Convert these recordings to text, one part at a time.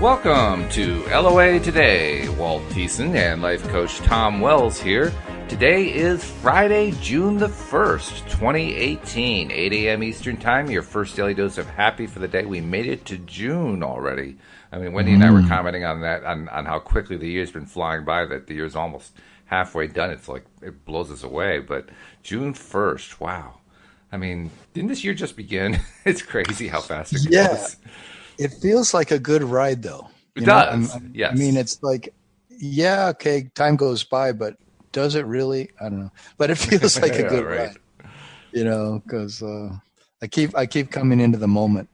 Welcome to LOA Today. Walt Thiessen and life coach Tom Wells here. Today is Friday, June the 1st, 2018, 8 a.m. Eastern Time, your first daily dose of happy for the day. We made it to June already. I mean, Wendy and I were commenting on that, on how quickly the year's been flying by, that the year's almost halfway done. It's like, it blows us away. But June 1st, wow. I mean, didn't this year just begin? It's crazy how fast it goes. It feels like a good ride, though. It does, yes. I mean, it's like, yeah, okay, time goes by, but does it really? I don't know. But it feels like a good ride, because I keep coming into the moment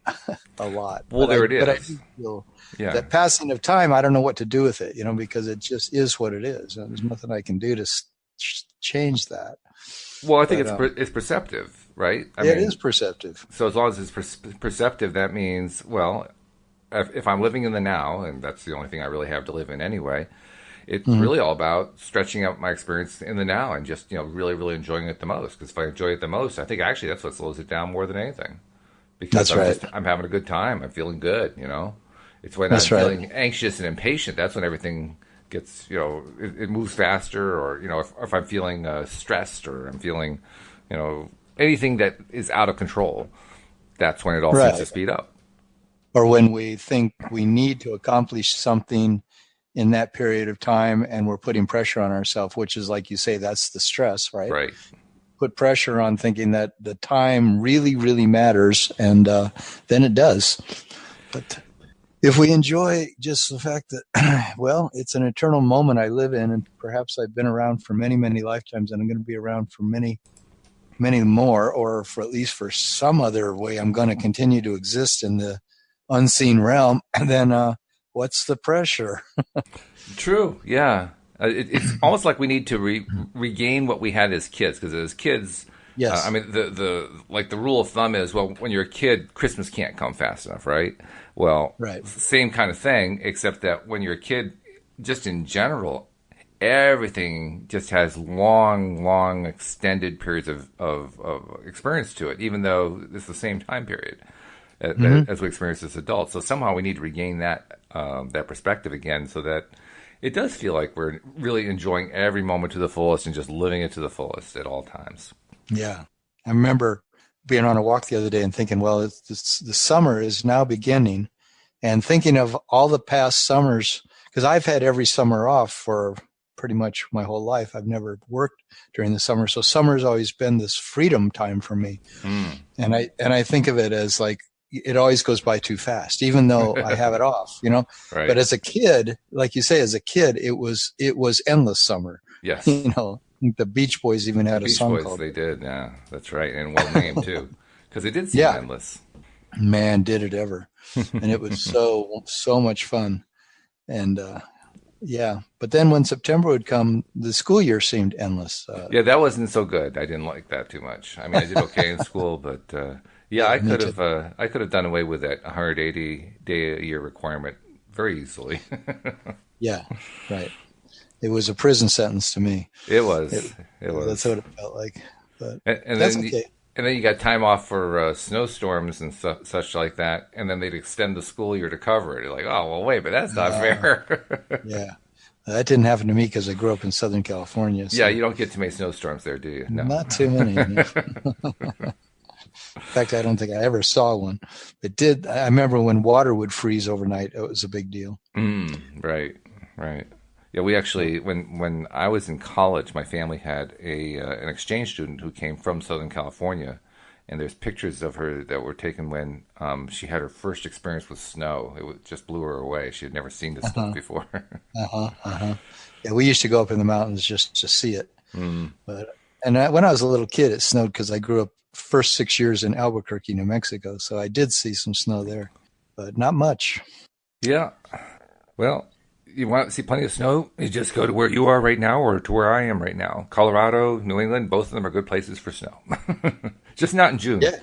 a lot. Well, there it is. But I do feel that passing of time, I don't know what to do with it, because it just is what it is. There's nothing I can do to change that. Well, I think it's perceptive. Right? I mean, it is perceptive. So as long as it's perceptive, that means, well, if I'm living in the now, and that's the only thing I really have to live in anyway, it's really all about stretching out my experience in the now and just, really, really enjoying it the most. Because if I enjoy it the most, I think actually that's what slows it down more than anything. Because I'm having a good time. I'm feeling good, It's when I'm feeling anxious and impatient, that's when everything gets, it moves faster, or, if I'm feeling stressed, or I'm feeling, anything that is out of control, that's when it all seems to speed up. Or when we think we need to accomplish something in that period of time and we're putting pressure on ourselves, which is, like you say, that's the stress, right? Right. Put pressure on thinking that the time really, really matters, and then it does. But if we enjoy just the fact that, well, it's an eternal moment I live in, and perhaps I've been around for many, many lifetimes, and I'm going to be around for many more, or for at least for some other way I'm going to continue to exist in the unseen realm, and then what's the pressure? True, yeah. It's almost like we need to regain what we had as kids, because as kids, yes. I mean, the rule of thumb is, well, when you're a kid, Christmas can't come fast enough, right? Well, same kind of thing, except that when you're a kid, just in general, everything just has long, extended periods of experience to it, even though it's the same time period as we experience as adults. So somehow we need to regain that perspective again, so that it does feel like we're really enjoying every moment to the fullest and just living it to the fullest at all times. Yeah. I remember being on a walk the other day and thinking, well, the summer is now beginning, and thinking of all the past summers, because I've had every summer off for pretty much my whole life. I've never worked during the summer, so summer's always been this freedom time for me. And I think of it as like it always goes by too fast, even though I have it off, Right. But as a kid, like you say, it was endless summer. Yes. I think the Beach Boys even had a song called. They did, yeah, that's right, and well named too, because it did seem endless. Man, did it ever! And it was so much fun, and. But then when September would come, the school year seemed endless. That wasn't so good. I didn't like that too much. I mean, I did okay in school, but I could have done away with that 180 day a year requirement very easily. Yeah, right. It was a prison sentence to me. It was. It was. That's what it felt like. But and that's then okay. And then you got time off for snowstorms and such like that, and then they'd extend the school year to cover it. You're like, oh, well, wait, but that's not fair. Yeah. That didn't happen to me because I grew up in Southern California. So. Yeah, you don't get too many snowstorms there, do you? No. Not too many. No. In fact, I don't think I ever saw one. It did. I remember when water would freeze overnight. It was a big deal. Right. Yeah, we actually, when I was in college, my family had an exchange student who came from Southern California, and there's pictures of her that were taken when she had her first experience with snow. It just blew her away. She had never seen this stuff before. Yeah, we used to go up in the mountains just to see it. But when I was a little kid, it snowed because I grew up first 6 years in Albuquerque, New Mexico, so I did see some snow there, but not much. Yeah. Well, you want to see plenty of snow, you just go to where you are right now or to where I am right now. Colorado, New England, both of them are good places for snow. Just not in June. Yeah.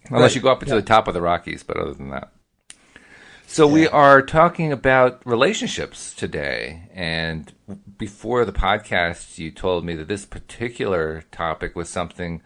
Unless you go up to the top of the Rockies, but other than that. So we are talking about relationships today. And before the podcast, you told me that this particular topic was something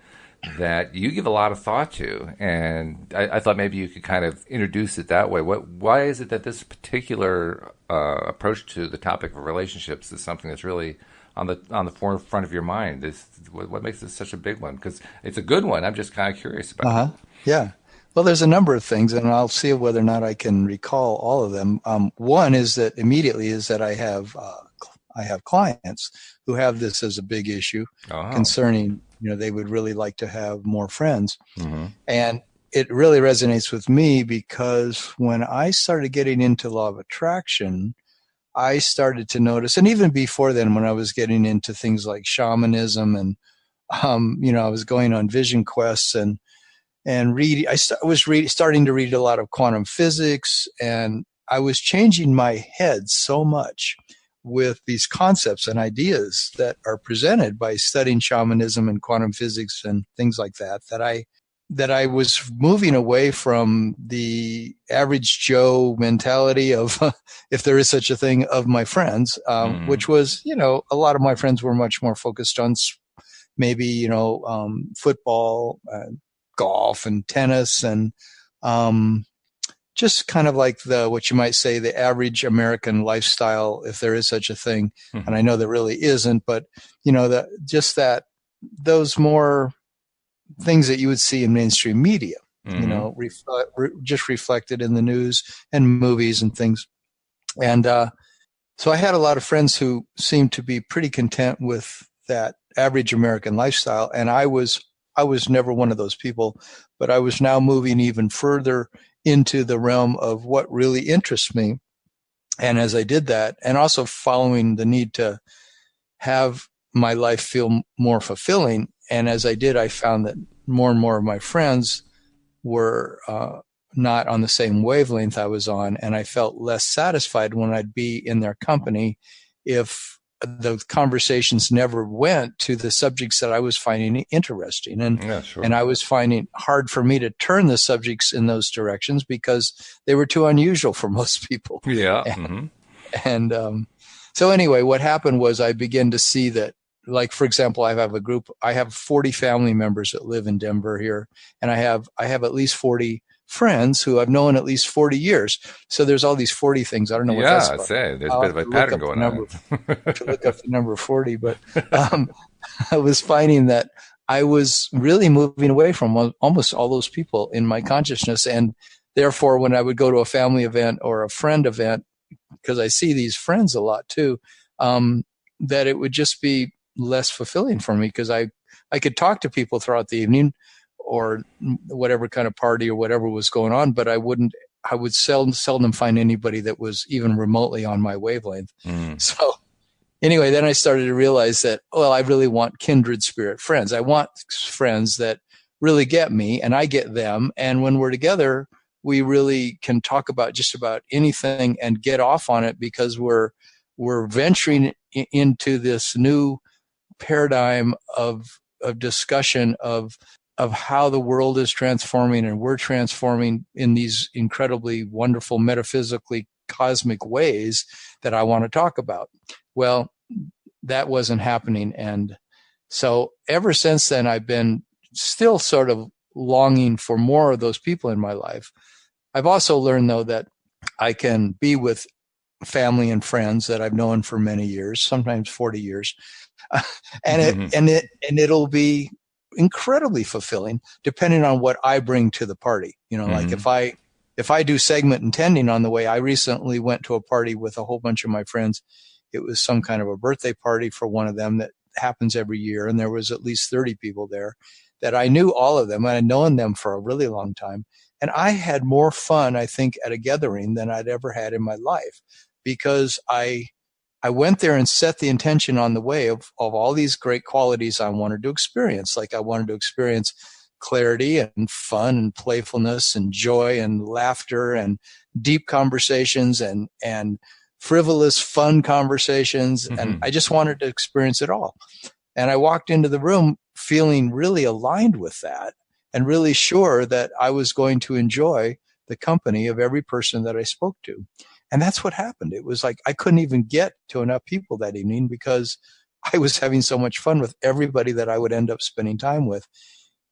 that you give a lot of thought to, and I thought maybe you could kind of introduce it that way. Why is it that this particular approach to the topic of relationships is something that's really on the forefront of your mind? What makes this such a big one? Because it's a good one. I'm just kind of curious about it. Uh-huh. Yeah. Well, there's a number of things, and I'll see whether or not I can recall all of them. One is that immediately is that I have clients who have this as a big issue Oh. concerning, they would really like to have more friends. Mm-hmm. And it really resonates with me because when I started getting into law of attraction, I started to notice, and even before then, when I was getting into things like shamanism and, I was going on vision quests and reading. Starting to read a lot of quantum physics, and I was changing my head so much with these concepts and ideas that are presented by studying shamanism and quantum physics and things like that I was moving away from the average Joe mentality of, if there is such a thing, of my friends, Mm-hmm. which was, a lot of my friends were much more focused on maybe, football, golf and tennis and, just kind of like what you might say, the average American lifestyle, if there is such a thing. Mm-hmm. And I know there really isn't, but those more things that you would see in mainstream media, Mm-hmm. just reflected in the news and movies and things. And, so I had a lot of friends who seemed to be pretty content with that average American lifestyle. And I was never one of those people, but I was now moving even further into the realm of what really interests me. And as I did that, and also following the need to have my life feel more fulfilling. And as I did, I found that more and more of my friends were not on the same wavelength I was on, and I felt less satisfied when I'd be in their company if the conversations never went to the subjects that I was finding interesting. Yeah, And sure. I was finding hard for me to turn the subjects in those directions because they were too unusual for most people. Yeah. Mm-hmm. And so anyway, what happened was I began to see that, like, for example, I have 40 family members that live in Denver here, and I have at least 40 friends who I've known at least 40 years. So there's all these 40 things. I don't know what that's Yeah, I'd about. say there's a I'll bit have of a to look pattern up the going number. on. I have to look up the number 40, but um, I was finding that I was really moving away from almost all those people in my consciousness. And therefore, when I would go to a family event or a friend event, because I see these friends a lot too, that it would just be less fulfilling for me because I could talk to people throughout the evening or whatever kind of party or whatever was going on, but I would seldom find anybody that was even remotely on my wavelength. Mm. So anyway, then I started to realize that, well, I really want kindred spirit friends. I want friends that really get me and I get them. And when we're together, we really can talk about just about anything and get off on it because we're venturing into this new paradigm of discussion of how the world is transforming and we're transforming in these incredibly wonderful metaphysically cosmic ways that I want to talk about. Well, that wasn't happening. And so ever since then, I've been still sort of longing for more of those people in my life. I've also learned, though, that I can be with family and friends that I've known for many years, sometimes 40 years. And it'll be incredibly fulfilling depending on what I bring to the party. Like Mm-hmm. if I do segment intending on the way, I recently went to a party with a whole bunch of my friends. It was some kind of a birthday party for one of them that happens every year. And there was at least 30 people there that I knew all of them. I had known them for a really long time. And I had more fun, I think, at a gathering than I'd ever had in my life because I went there and set the intention on the way of all these great qualities I wanted to experience. Like I wanted to experience clarity and fun and playfulness and joy and laughter and deep conversations and frivolous, fun conversations. And Mm-hmm. I just wanted to experience it all. And I walked into the room feeling really aligned with that and really sure that I was going to enjoy the company of every person that I spoke to. And that's what happened. It was like I couldn't even get to enough people that evening because I was having so much fun with everybody that I would end up spending time with.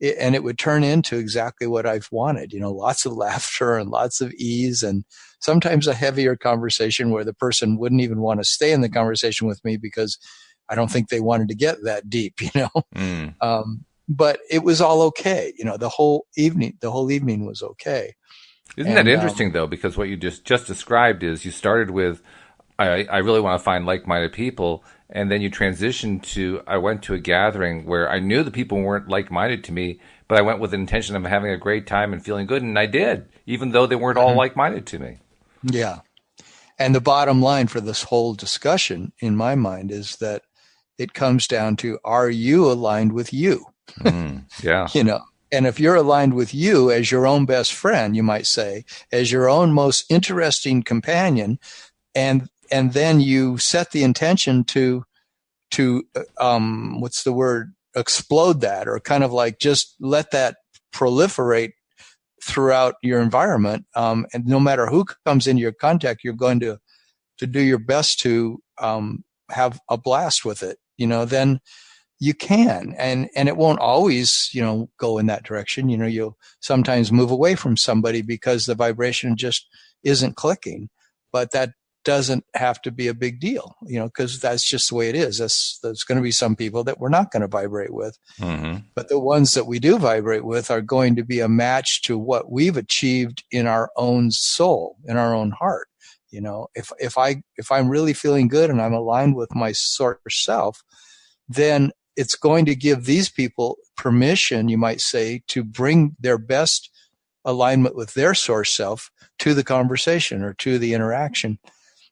and it would turn into exactly what I've wanted, lots of laughter and lots of ease, and sometimes a heavier conversation where the person wouldn't even want to stay in the conversation with me because I don't think they wanted to get that deep, Mm. But it was all okay. The whole evening was okay. Isn't that And interesting though? Because what you just described is you started with, I really want to find like-minded people, and then you transitioned to, I went to a gathering where I knew the people weren't like-minded to me, but I went with the intention of having a great time and feeling good, and I did, even though they weren't all like-minded to me. yeah. And the bottom line for this whole discussion in my mind is that it comes down to, are you aligned with you? Yeah. And if you're aligned with you as your own best friend, you might say, as your own most interesting companion, and then you set the intention to what's the word, explode that, or kind of like just let that proliferate throughout your environment, and no matter who comes into your contact, you're going to do your best to have a blast with it, then you can, and it won't always, go in that direction. You'll sometimes move away from somebody because the vibration just isn't clicking, but that doesn't have to be a big deal, because that's just the way it is. There's going to be some people that we're not going to vibrate with, but the ones that we do vibrate with are going to be a match to what we've achieved in our own soul, in our own heart. If I'm really feeling good and I'm aligned with my source self, then it's going to give these people permission, you might say, to bring their best alignment with their source self to the conversation or to the interaction,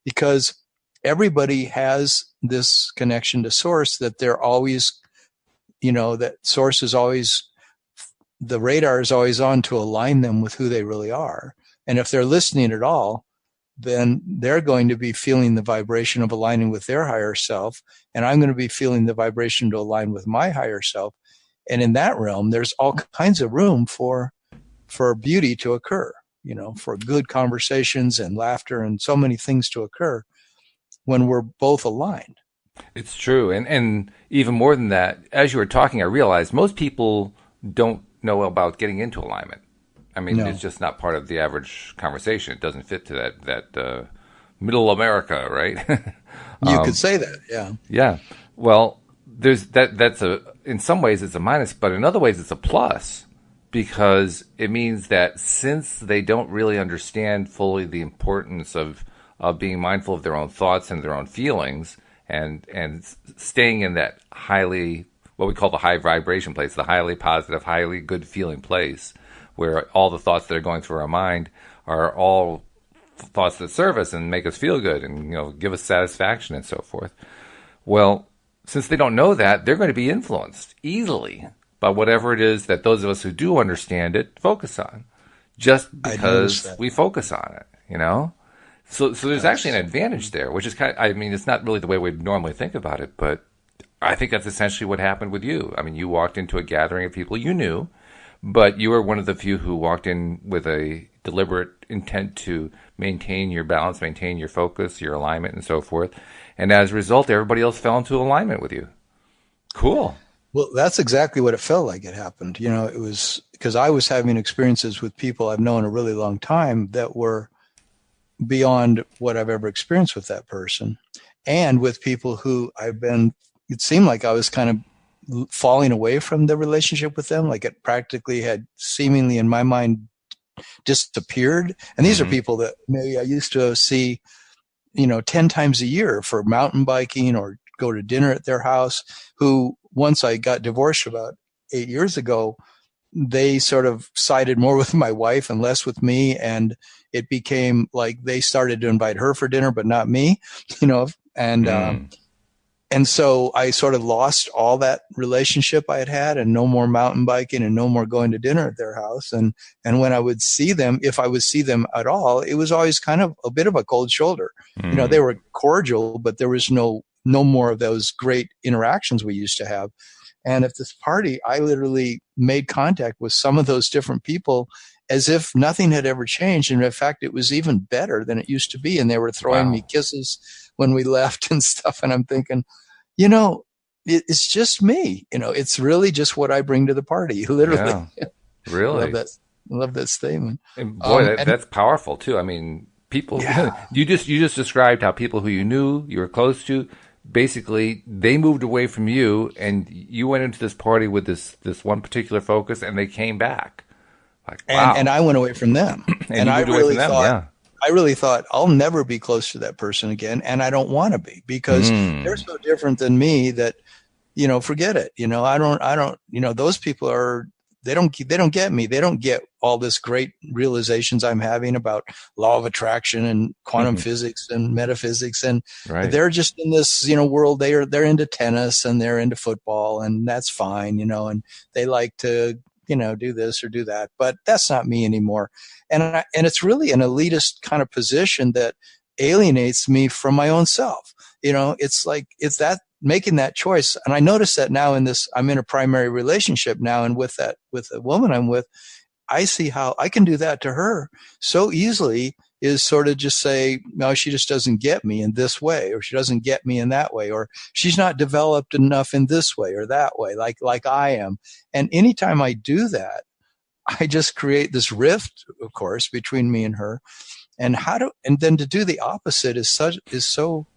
because everybody has this connection to source, that they're always, that source is always, the radar is always on to align them with who they really are. And if they're listening at all, then they're going to be feeling the vibration of aligning with their higher self. And I'm going to be feeling the vibration to align with my higher self. And in that realm, there's all kinds of room for beauty to occur, for good conversations and laughter and so many things to occur when we're both aligned. It's true. And even more than that, as you were talking, I realized most people don't know about getting into alignment. I mean, No. it's just not part of the average conversation. It doesn't fit to that middle America, right? You could say that, yeah. Yeah. Well, there's that's in some ways it's a minus, but in other ways it's a plus, because it means that since they don't really understand fully the importance of being mindful of their own thoughts and their own feelings, and staying in that highly, what we call the high vibration place, the highly positive, highly good feeling place, where all the thoughts that are going through our mind are all thoughts that serve us and make us feel good and give us satisfaction and so forth. Well, since they don't know that, they're going to be influenced easily by whatever it is that those of us who do understand it focus on, just because we focus on it. So there's actually an advantage there, which is it's not really the way we'd normally think about it, but I think that's essentially what happened with you. I mean, you walked into a gathering of people you knew, but you were one of the few who walked in with a deliberate intent to maintain your balance, maintain your focus, your alignment, and so forth. And as a result, everybody else fell into alignment with you. Cool. Well, that's exactly what it felt like it happened. It was because I was having experiences with people I've known a really long time that were beyond what I've ever experienced with that person, and with people who it seemed like I was kind of falling away from the relationship with them, like it practically had seemingly in my mind disappeared. And these are people that maybe I used to see 10 times a year for mountain biking or go to dinner at their house, who once I got divorced about 8 years ago, they sort of sided more with my wife and less with me, and it became like they started to invite her for dinner but not me, and so I sort of lost all that relationship I had, and no more mountain biking and no more going to dinner at their house. And when I would see them, if I would see them at all, it was always kind of a bit of a cold shoulder. They were cordial, but there was no more of those great interactions we used to have. And at this party, I literally made contact with some of those different people as if nothing had ever changed. And in fact, it was even better than it used to be. And they were throwing me kisses when we left and stuff. And I'm thinking, it's just me. It's really just what I bring to the party. Literally. Yeah, I love really. that. I love that statement. And boy, And that's powerful too. I mean, people, yeah, you just described how people who you knew, you were close to, basically they moved away from you, and you went into this party with this one particular focus, and they came back. Like, and wow. I went away from them, And you moved away from them, yeah. I really thought I'll never be close to that person again, and I don't want to be because they're so different than me that forget it. I don't. Those people are. They don't get me. They don't get all this great realizations I'm having about law of attraction and quantum physics and metaphysics, and Right. they're just in this world. They're into tennis and they're into football, and that's fine, and they like to do this or do that, but that's not me anymore. And it's really an elitist kind of position that alienates me from my own self. It's like it's that making that choice. And I notice that now I'm in a primary relationship now, and with the woman I'm with, I see how I can do that to her so easily, is sort of just say, no, she just doesn't get me in this way, or she doesn't get me in that way, or she's not developed enough in this way or that way, like I am. And anytime I do that, I just create this rift, of course, between me and her. And then to do the opposite is so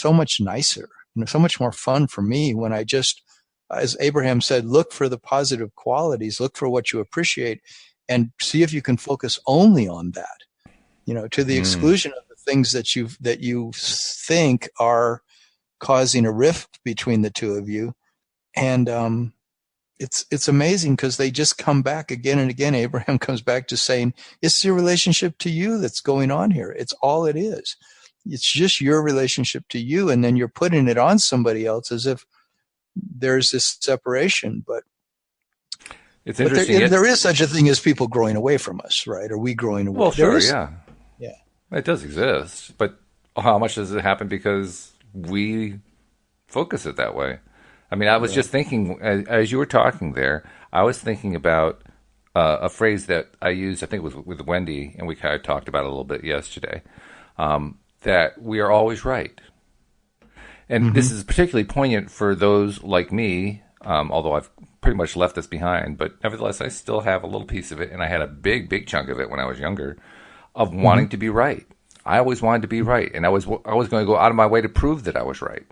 much nicer, so much more fun for me when I just, as Abraham said, look for the positive qualities, look for what you appreciate, and see if you can focus only on that, to the exclusion of the things that you think are causing a rift between the two of you. And it's amazing because they just come back again and again. Abraham comes back to saying, it's your relationship to you that's going on here. It's all it is. It's just your relationship to you, and then you're putting it on somebody else as if there's this separation. But It's interesting. There is such a thing as people growing away from us, right? Or we growing away. Well, sure, yeah. Yeah. It does exist, but how much does it happen because we focus it that way? I mean, I was just thinking, as you were talking there, I was thinking about a phrase that I used, I think it was with Wendy, and we kind of talked about it a little bit yesterday, that we are always right. And this is particularly poignant for those like me, although I've pretty much left this behind, but nevertheless, I still have a little piece of it, and I had a big, big chunk of it when I was younger, of wanting to be right. I always wanted to be right, and I was going to go out of my way to prove that I was right.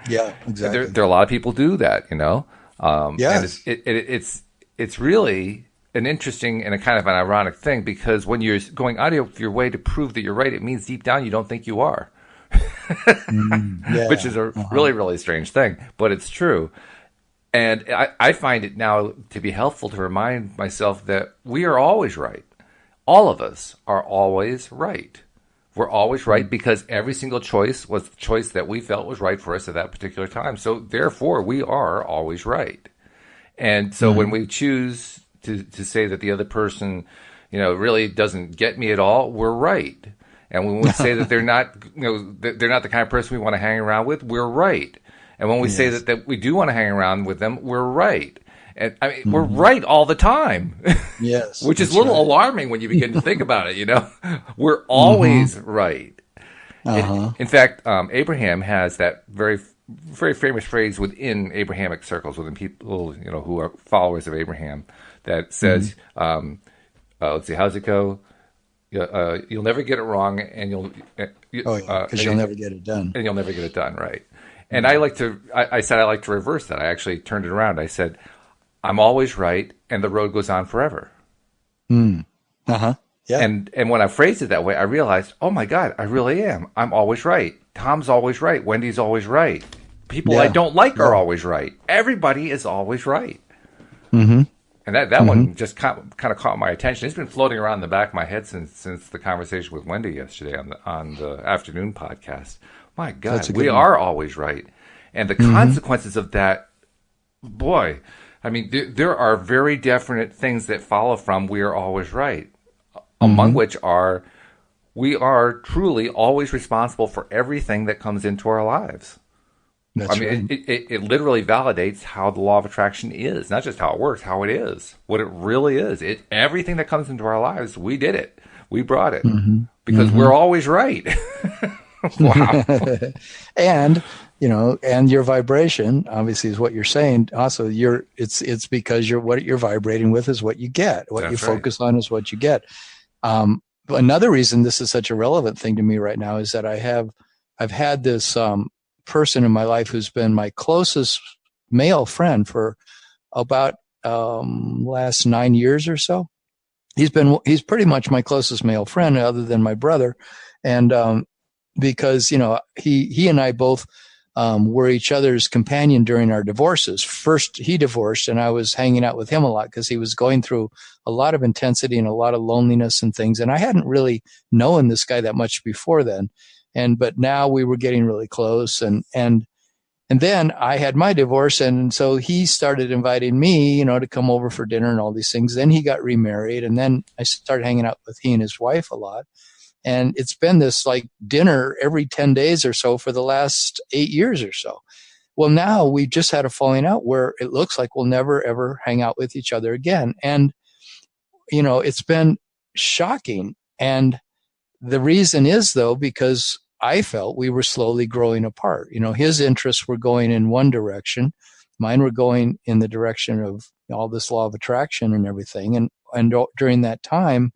Yeah, exactly. There are a lot of people do that, Yes. And it's really an interesting and a kind of an ironic thing, because when you're going out of your way to prove that you're right, it means deep down you don't think you are, which is a really, really strange thing, but it's true. And I find it now to be helpful to remind myself that we are always right. All of us are always right. We're always right because every single choice was the choice that we felt was right for us at that particular time. So therefore, we are always right. And so when we choose to say that the other person, really doesn't get me at all, we're right. And when we say that they're not, they're not the kind of person we want to hang around with, we're right. And when we say that we do want to hang around with them, we're right. And I mean, we're right all the time. Yes. Which is a little alarming when you begin to think about it, We're always right. In fact, Abraham has that very, very famous phrase within Abrahamic circles, within people, who are followers of Abraham, that says, let's see, how's it go? You'll never get it wrong, and because you'll never get it done. And you'll never get it done, right? And I said I like to reverse that. I actually turned it around. I said, I'm always right, and the road goes on forever. Yeah. And when I phrased it that way, I realized, oh my God, I really am. I'm always right. Tom's always right. Wendy's always right. People I don't like are always right. Everybody is always right. And that one just kind of caught my attention. It's been floating around in the back of my head since the conversation with Wendy yesterday on the afternoon podcast. My God, we are always right. And the consequences of that, boy, I mean, there are very definite things that follow from we are always right, among which are we are truly always responsible for everything that comes into our lives. That's right. It literally validates how the law of attraction is, not just how it works, how it is, what it really is. Everything that comes into our lives, we did it. We brought it because we're always right. Wow. And, and your vibration obviously is what you're saying. Also, it's because what you're vibrating with is what you get. What you That's right. focus on is what you get. Another reason this is such a relevant thing to me right now is that I've had this person in my life who's been my closest male friend for about last 9 years or so. He's pretty much my closest male friend other than my brother, and because he and I both were each other's companion during our divorces. First, he divorced, and I was hanging out with him a lot because he was going through a lot of intensity and a lot of loneliness and things. And I hadn't really known this guy that much before then. But now we were getting really close. And then I had my divorce. And so he started inviting me, to come over for dinner and all these things. Then he got remarried. And then I started hanging out with he and his wife a lot. And it's been this like dinner every 10 days or so for the last 8 years or so. Well, now we just had a falling out where it looks like we'll never, ever hang out with each other again. And, it's been shocking. And the reason is, though, because I felt we were slowly growing apart. His interests were going in one direction. Mine were going in the direction of all this law of attraction and everything. And during that time,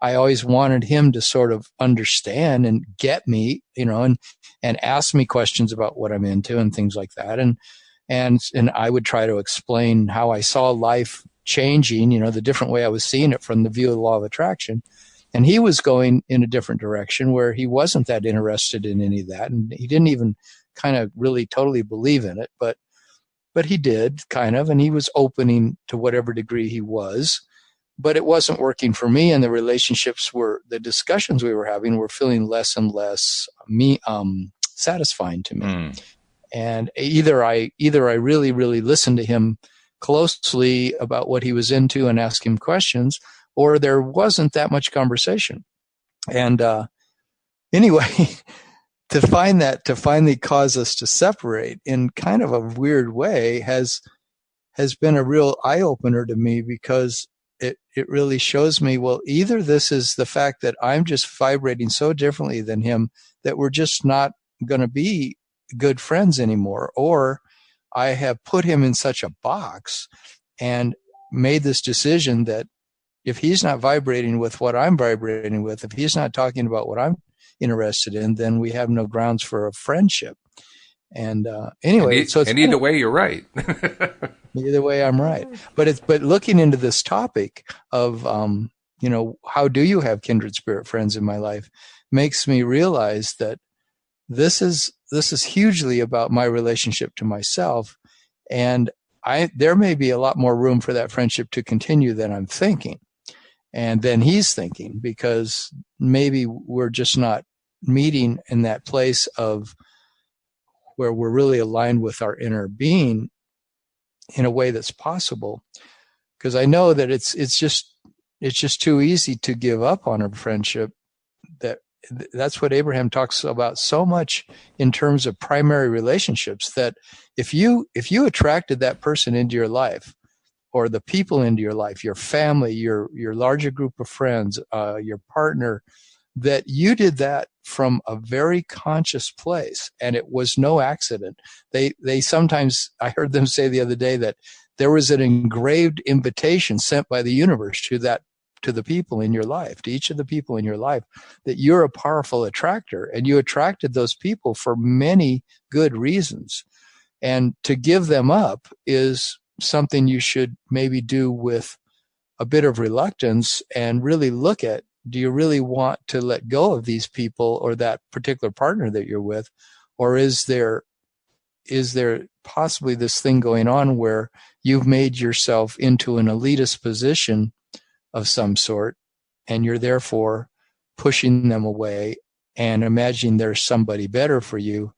I always wanted him to sort of understand and get me, and ask me questions about what I'm into and things like that. And I would try to explain how I saw life changing, the different way I was seeing it from the view of the law of attraction. And he was going in a different direction where he wasn't that interested in any of that. And he didn't even kind of really totally believe in it, but he did kind of, and he was opening to whatever degree he was. But it wasn't working for me, and the discussions we were having were feeling less and less satisfying to me. Mm. And either I really, really listened to him closely about what he was into and asked him questions, or there wasn't that much conversation. And anyway, to finally cause us to separate in kind of a weird way has been a real eye opener to me, because it really shows me, well, either this is the fact that I'm just vibrating so differently than him that we're just not going to be good friends anymore, or I have put him in such a box and made this decision that if he's not vibrating with what I'm vibrating with, if he's not talking about what I'm interested in, then we have no grounds for a friendship. And anyway, and either way, you're right. Either way, I'm right. But looking into this topic of how do you have kindred spirit friends in my life makes me realize that this is hugely about my relationship to myself, and there may be a lot more room for that friendship to continue than I'm thinking, and than he's thinking, because maybe we're just not meeting in that place of where we're really aligned with our inner being in a way that's possible. Because I know that it's just too easy to give up on a friendship. That's what Abraham talks about so much in terms of primary relationships, that if you attracted that person into your life, or the people into your life, your family, your larger group of friends, your partner, that you did that from a very conscious place, and it was no accident. They sometimes, I heard them say the other day that there was an engraved invitation sent by the universe to the people in your life, to each of the people in your life, that you're a powerful attractor, and you attracted those people for many good reasons. And to give them up is something you should maybe do with a bit of reluctance, and really look at, do you really want to let go of these people or that particular partner that you're with? Or is there possibly this thing going on where you've made yourself into an elitist position of some sort, and you're therefore pushing them away and imagining there's somebody better for you,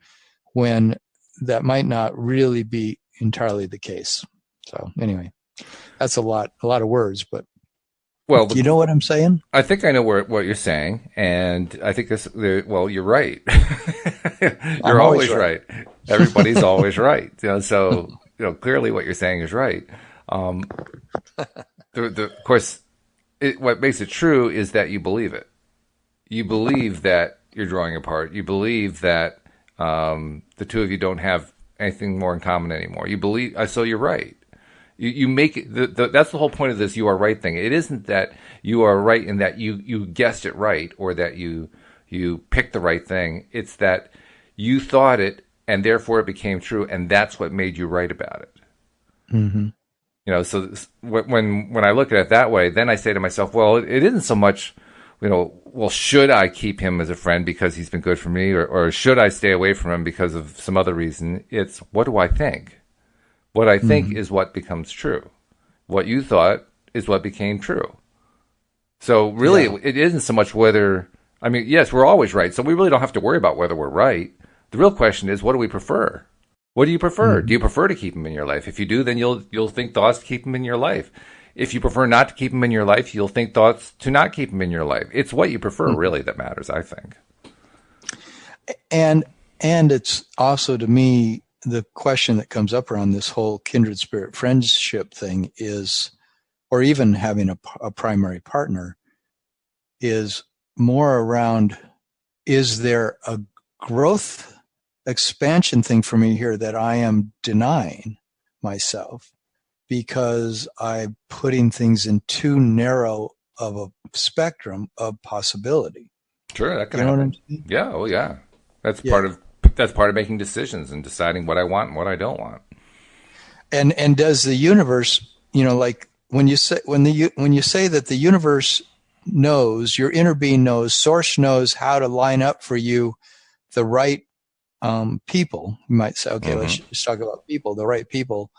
when that might not really be entirely the case? So anyway, that's a lot of words, but Well, do you know what I'm saying? I think I know what you're saying, and I think you're right. You're always right. Everybody's always right. So clearly what you're saying is right. Of course, what makes it true is that you believe it. You believe that you're drawing apart. You believe that The two of you don't have anything more in common anymore. You believe, so you're right. You make it, that's the whole point of this "you are right" thing. It isn't that you are right in that you guessed it right or that you picked the right thing. It's that you thought it and therefore it became true, and that's what made you right about it. Mm-hmm. So when I look at it that way, then I say to myself, well, it isn't so much, well, should I keep him as a friend because he's been good for me, or should I stay away from him because of some other reason? It's, what do I think? What I think Mm-hmm. is what becomes true. What you thought is what became true. So really, Yeah. it isn't so much whether, I mean, yes, we're always right. So we really don't have to worry about whether we're right. The real question is, what do we prefer? What do you prefer? Do Mm-hmm. you prefer to keep him in your life? If you do, then you'll think thoughts to keep him in your life. If you prefer not to keep him in your life, you'll think thoughts to not keep him in your life. It's what you prefer Mm-hmm. really that matters, I think. And and it's also, to me, the question that comes up around this whole kindred spirit friendship thing is, or even having a primary partner, is more around, is there a growth expansion thing for me here that I am denying myself because I'm putting things in too narrow of a spectrum of possibility? Sure, that can You know what I'm happen. saying? Yeah, oh yeah. That's part Yeah. of making decisions and deciding what I want and what I don't want. And does the universe, like when you say, when you say that the universe knows, your inner being knows, source knows how to line up for you the right people, you might say, okay, let's Hmm. just talk about people, the right people,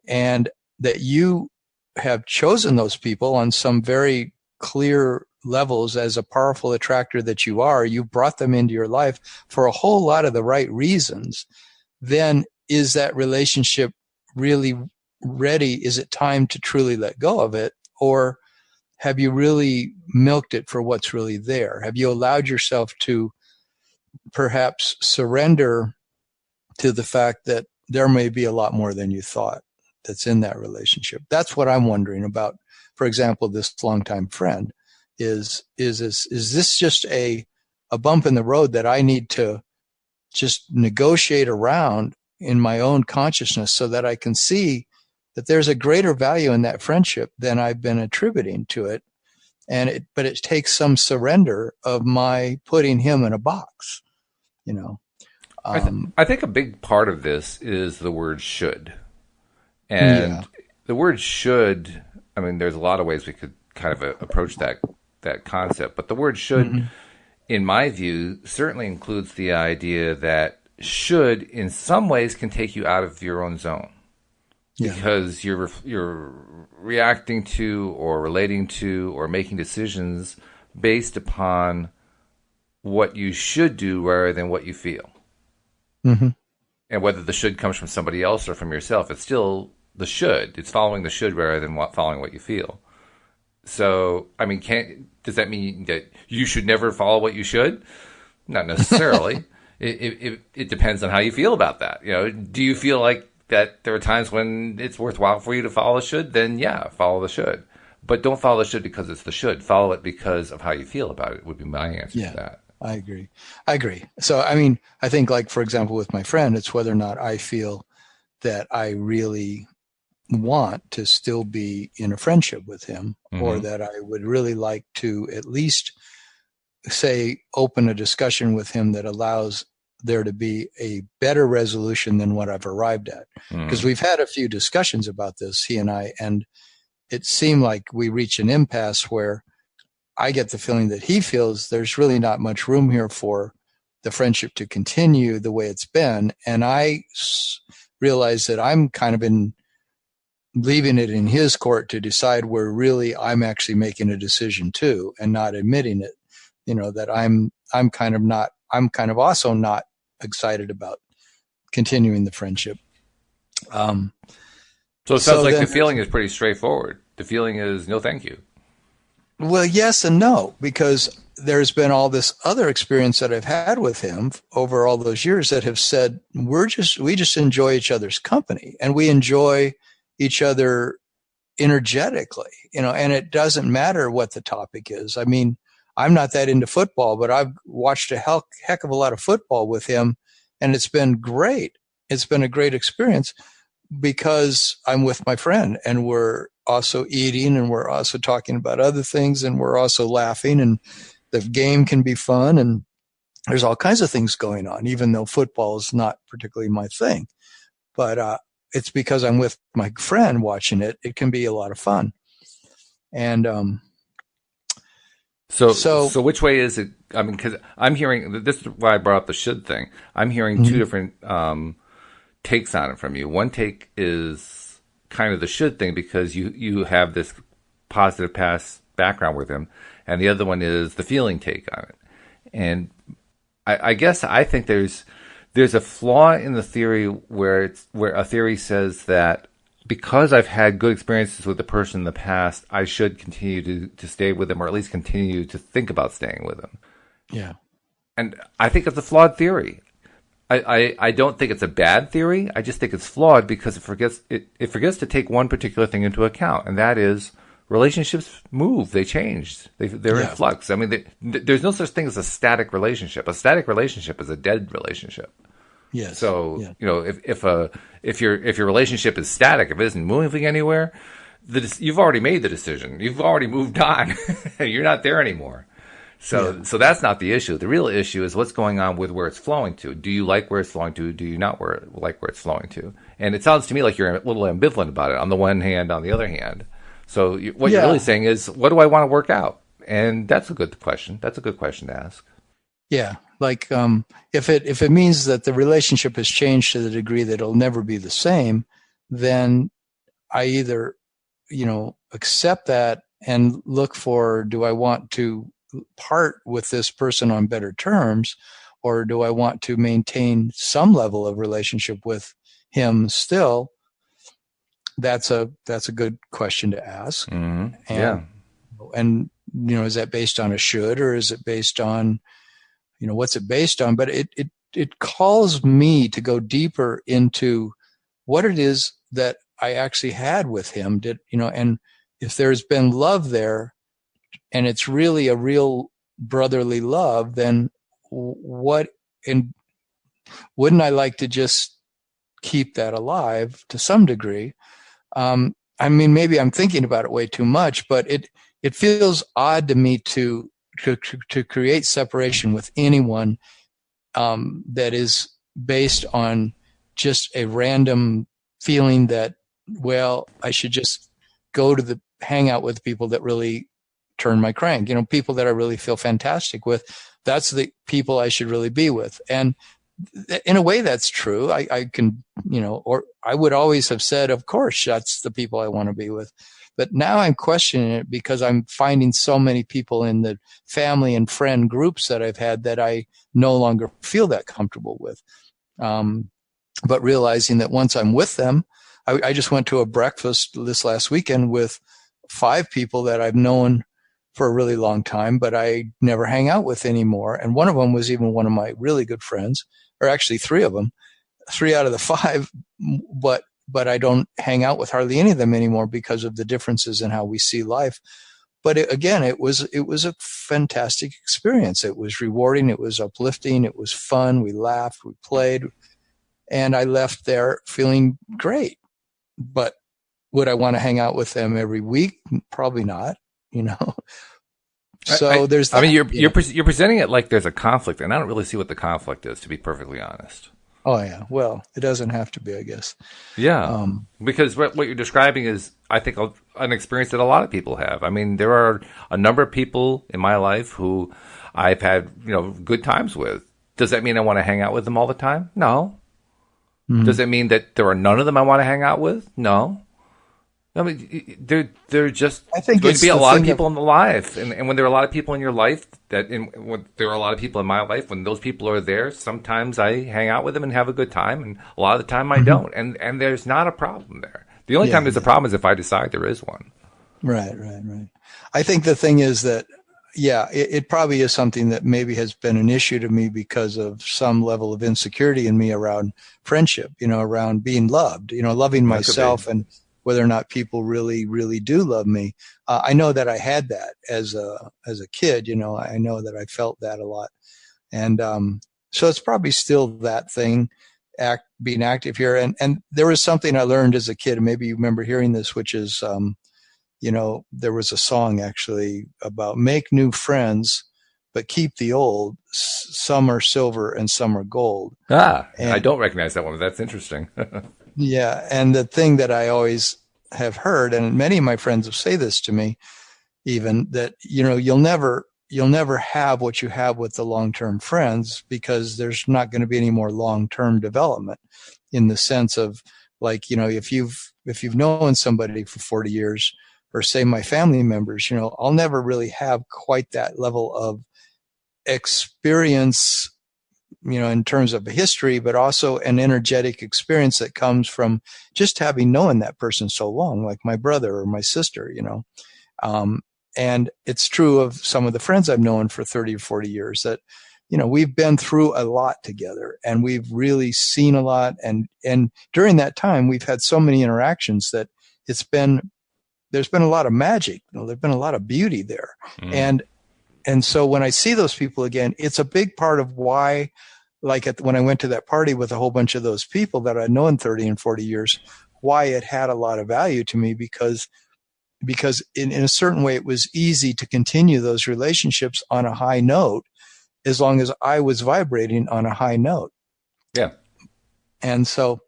and that you have chosen those people on some very clear levels as a powerful attractor that you are. You brought them into your life for a whole lot of the right reasons. Then is that relationship really ready? Is it time to truly let go of it? Or have you really milked it for what's really there? Have you allowed yourself to perhaps surrender to the fact that there may be a lot more than you thought that's in that relationship? That's what I'm wondering about. For example, this longtime friend is this just a bump in the road that I need to just negotiate around in my own consciousness so that I can see that there's a greater value in that friendship than I've been attributing to it? But it takes some surrender of my putting him in a box, you know. Um, I think a big part of this is the word should. yeah. And the word should, I mean, there's a lot of ways we could kind of approach that concept, but the word should, Mm-hmm. in my view, certainly includes the idea that should, in some ways, can take you out of your own zone Yeah. because you're reacting to or relating to or making decisions based upon what you should do rather than what you feel. Mm-hmm. And whether the should comes from somebody else or from yourself, it's still the should. It's following the should rather than following what you feel. So, I mean, does that mean that you should never follow what you should? Not necessarily. It depends on how you feel about that. Do you feel like that there are times when it's worthwhile for you to follow the should? Then yeah, follow the should. But don't follow the should because it's the should. Follow it because of how you feel about it would be my answer to Yeah. that. I agree. I agree. So, I mean, I think, like, for example, with my friend, it's whether or not I feel that I really want to still be in a friendship with him, or Hmm. that I would really like to at least say open a discussion with him that allows there to be a better resolution than what I've arrived at. Because Hmm. we've had a few discussions about this, he and I, and it seemed like we reach an impasse where I get the feeling that he feels there's really not much room here for the friendship to continue the way it's been. And I realize that I'm kind of in leaving it in his court to decide where really I'm actually making a decision too, and not admitting it, that I'm kind of also not excited about continuing the friendship. Um, So it sounds so like then the feeling is pretty straightforward. The feeling is no, thank you. Well, yes and no, because there's been all this other experience that I've had with him over all those years that have said we just enjoy each other's company, and we enjoy each other energetically, and it doesn't matter what the topic is. I mean, I'm not that into football, but I've watched a heck of a lot of football with him, And it's been great. It's been a great experience because I'm with my friend and we're also eating and we're also talking about other things and we're also laughing and the game can be fun and there's all kinds of things going on, even though football is not particularly my thing. But it's because I'm with my friend watching it. It can be a lot of fun. And so which way is it? I mean, because I'm hearing, this is why I brought up the should thing. I'm hearing two different takes on it from you. One take is kind of the should thing because you have this positive past background with him, and the other one is the feeling take on it. And I guess I think there's a flaw in the theory where a theory says that because I've had good experiences with the person in the past, I should continue to stay with them, or at least continue to think about staying with them. yeah, And I think it's a flawed theory. I don't think it's a bad theory. I just think it's flawed because it forgets to take one particular thing into account, and that is relationships move. They change. They're in flux. I mean, there's no such thing as a static relationship. A static relationship is a dead relationship. yes. So if your relationship is static, if it isn't moving anywhere, you've already made the decision. You've already moved on. You're not there anymore. So that's not the issue. The real issue is what's going on with where it's flowing to. Do you like where it's flowing to? Do you not like where it's flowing to? And it sounds to me like you're a little ambivalent about it. On the one hand, on the other hand. So what you're really saying is, what do I want to work out? And that's a good question. That's a good question to ask. Yeah. Like, if it means that the relationship has changed to the degree that it'll never be the same, then I either, accept that and look for, do I want to part with this person on better terms, or do I want to maintain some level of relationship with him still? That's a good question to ask. Mm-hmm. And is that based on a should, or is it based on, what's it based on? But it calls me to go deeper into what it is that I actually had with him. And if there's been love there, and it's really a real brotherly love, then and wouldn't I like to just keep that alive to some degree? I mean, maybe I'm thinking about it way too much, but it feels odd to me to create separation with anyone that is based on just a random feeling that, well, I should just go to hang out with people that really turn my crank, people that I really feel fantastic with. That's the people I should really be with. And in a way that's true. I can, or I would always have said, of course, that's the people I want to be with. But now I'm questioning it because I'm finding so many people in the family and friend groups that I've had that I no longer feel that comfortable with. But realizing that once I'm with them, I just went to a breakfast this last weekend with 5 people that I've known for a really long time, but I never hang out with anymore. And one of them was even one of my really good friends, or actually 3 of them, 3 out of the 5, but I don't hang out with hardly any of them anymore because of the differences in how we see life. But it was a fantastic experience. It was rewarding. It was uplifting. It was fun. We laughed, we played, and I left there feeling great. But would I want to hang out with them every week? Probably not, So there's that. I mean, you're presenting it like there's a conflict, and I don't really see what the conflict is, to be perfectly honest. Oh yeah, well, it doesn't have to be, I guess. Yeah, because what you're describing is, I think, an experience that a lot of people have. I mean, there are a number of people in my life who I've had, good times with. Does that mean I want to hang out with them all the time? No. Mm-hmm. Does it mean that there are none of them I want to hang out with? No. I mean, they're just going to be a lot of people in the life, and when there are a lot of people in your life, when there are a lot of people in my life, when those people are there, sometimes I hang out with them and have a good time, and a lot of the time I don't, and there's not a problem there. The only time there's a problem is if I decide there is one. Right. I think the thing is that, it probably is something that maybe has been an issue to me because of some level of insecurity in me around friendship, around being loved, loving myself and whether or not people really, really do love me. I know that I had that as a kid, I know that I felt that a lot. And So it's probably still that thing, being active here. And there was something I learned as a kid, and maybe you remember hearing this, which is, there was a song actually about make new friends, but keep the old. Some are silver and some are gold. Ah, I And don't recognize that one, but that's interesting. yeah, and the thing that I always have heard, and many of my friends have say this to me, even that, you'll never have what you have with the long-term friends, because there's not going to be any more long-term development, in the sense of, like, if you've known somebody for 40 years, or say my family members, I'll never really have quite that level of experience, in terms of history, but also an energetic experience that comes from just having known that person so long, like my brother or my sister. Um, and it's true of some of the friends I've known for 30 or 40 years, that, we've been through a lot together, and we've really seen a lot. And during that time, we've had so many interactions that there's been a lot of magic, there's been a lot of beauty there. Mm. And so when I see those people again, it's a big part of why, like when I went to that party with a whole bunch of those people that I'd known 30 and 40 years, why it had a lot of value to me, because in a certain way, it was easy to continue those relationships on a high note, as long as I was vibrating on a high note. Yeah. And so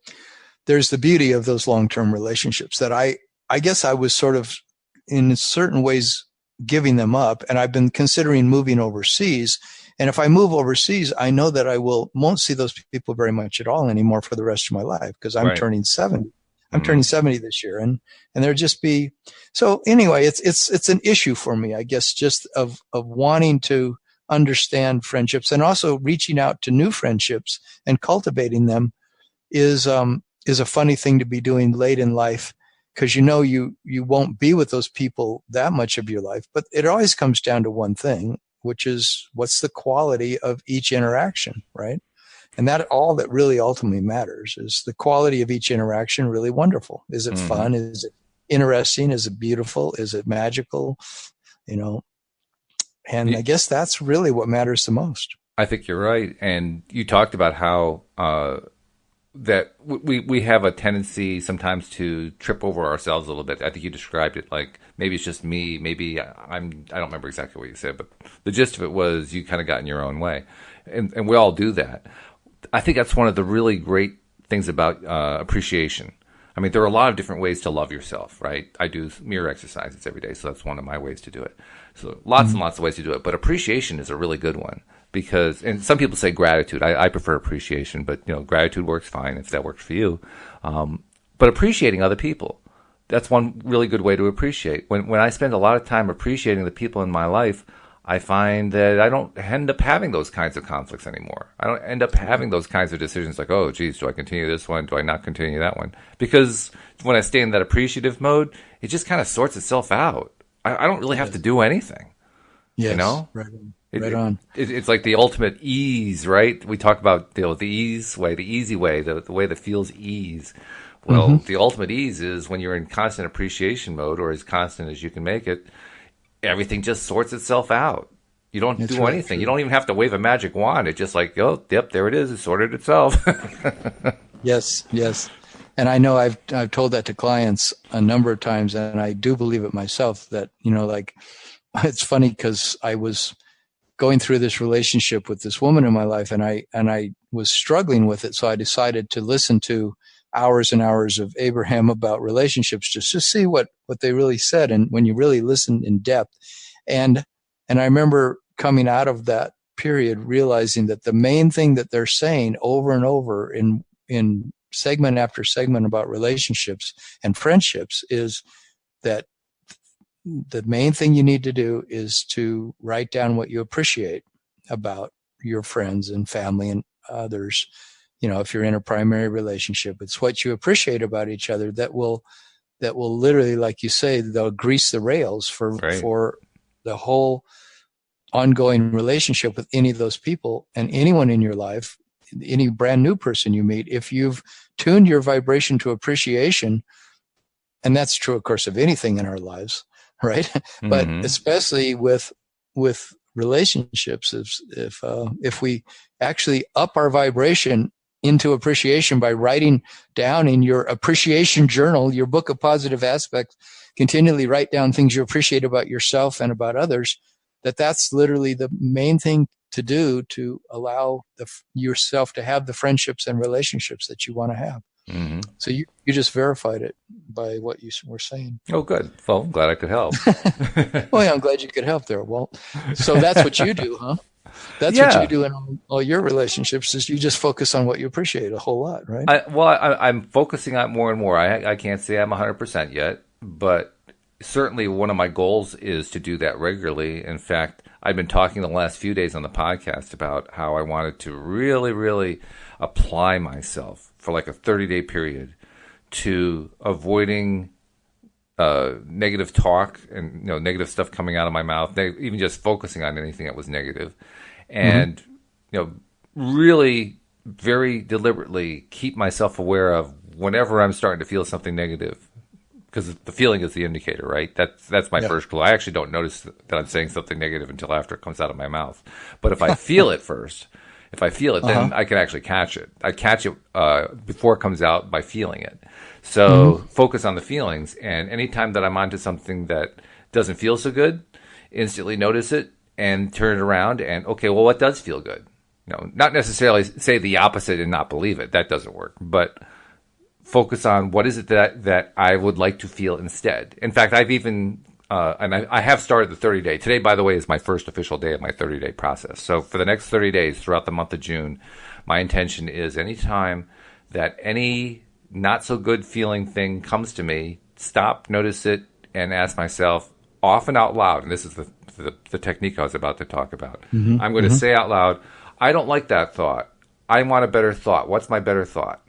there's the beauty of those long-term relationships that I guess I was sort of, in certain ways, giving them up. And I've been considering moving overseas. And if I move overseas, I know that I won't see those people very much at all anymore for the rest of my life, because I'm Right. turning 70. I'm Mm. turning 70 this year. And there'll just be, so anyway, it's an issue for me, I guess, just of wanting to understand friendships, and also reaching out to new friendships and cultivating them is a funny thing to be doing late in life, because you won't be with those people that much of your life. But it always comes down to one thing, which is, what's the quality of each interaction, right? And that all that really ultimately matters is, the quality of each interaction really wonderful? Is it Hmm. fun? Is it interesting? Is it beautiful? Is it magical? You know, and I guess that's really what matters the most. I think you're right. And you talked about how that we have a tendency sometimes to trip over ourselves a little bit. I think you described it like, maybe it's just me, maybe I don't remember exactly what you said, but the gist of it was, you kind of got in your own way, and we all do that. I think that's one of the really great things about appreciation. I mean, there are a lot of different ways to love yourself, right? I do mirror exercises every day, so that's one of my ways to do it. So lots and lots of ways to do it, but appreciation is a really good one, because, and some people say gratitude. I prefer appreciation, but gratitude works fine if that works for you. But appreciating other people, that's one really good way to appreciate. When I spend a lot of time appreciating the people in my life, I find that I don't end up having those kinds of conflicts anymore. I don't end up having those kinds of decisions like, oh, geez, do I continue this one? Do I not continue that one? Because when I stay in that appreciative mode, it just kind of sorts itself out. I don't really have to do anything. Yes, right on. Right on. It's like the ultimate ease, right? We talk about the ease way, the easy way, the way that feels ease. Well, the ultimate ease is when you're in constant appreciation mode, or as constant as you can make it. Everything just sorts itself out. You don't That's do right, anything. true. You don't even have to wave a magic wand. It's just like, oh, yep, there it is. It sorted itself. Yes, yes. And I know I've told that to clients a number of times, and I do believe it myself, that, like, it's funny, because I was going through this relationship with this woman in my life, and I was struggling with it. So I decided to listen to hours and hours of Abraham about relationships, just to see what they really said. And when you really listen in depth, and I remember coming out of that period realizing that the main thing that they're saying over and over in segment after segment about relationships and friendships is that the main thing you need to do is to write down what you appreciate about your friends and family and others. If you're in a primary relationship, it's what you appreciate about each other that will literally, like you say, they'll grease the rails Right. for the whole ongoing relationship with any of those people, and anyone in your life, any brand new person you meet. If you've tuned your vibration to appreciation, and that's true, of course, of anything in our lives, right? But Mm-hmm. especially with relationships if we actually up our vibration into appreciation by writing down in your appreciation journal, your book of positive aspects, continually write down things you appreciate about yourself and about others, that's literally the main thing to do to allow yourself to have the friendships and relationships that you want to have. Mm-hmm. So you just verified it by what you were saying. Oh, good. Well, I'm glad I could help. Well, yeah, I'm glad you could help there, Walt. So that's what you do, huh? That's what you do in all your relationships, is you just focus on what you appreciate a whole lot, right? I'm focusing on more and more. I can't say I'm 100% yet, but certainly one of my goals is to do that regularly. In fact, I've been talking the last few days on the podcast about how I wanted to really, really apply myself for like a 30-day period to avoiding negative talk and negative stuff coming out of my mouth, even just focusing on anything that was negative, and really very deliberately keep myself aware of whenever I'm starting to feel something negative, because the feeling is the indicator, right? That's my first clue. I actually don't notice that I'm saying something negative until after it comes out of my mouth. But if I feel it first, then I can actually catch it. I catch it before it comes out by feeling it. So focus on the feelings, and anytime that I'm onto something that doesn't feel so good, instantly notice it and turn it around and, okay, well, what does feel good? Not necessarily say the opposite and not believe it. That doesn't work. But focus on what is it that I would like to feel instead. In fact, I've even, I have started the 30-day. Today, by the way, is my first official day of my 30-day process. So for the next 30 days throughout the month of June, my intention is anytime that any not so good feeling thing comes to me, stop, notice it, and ask myself often out loud, and this is the technique I was about to talk about. I'm going to say out loud, I don't like that thought. I want a better thought. What's my better thought?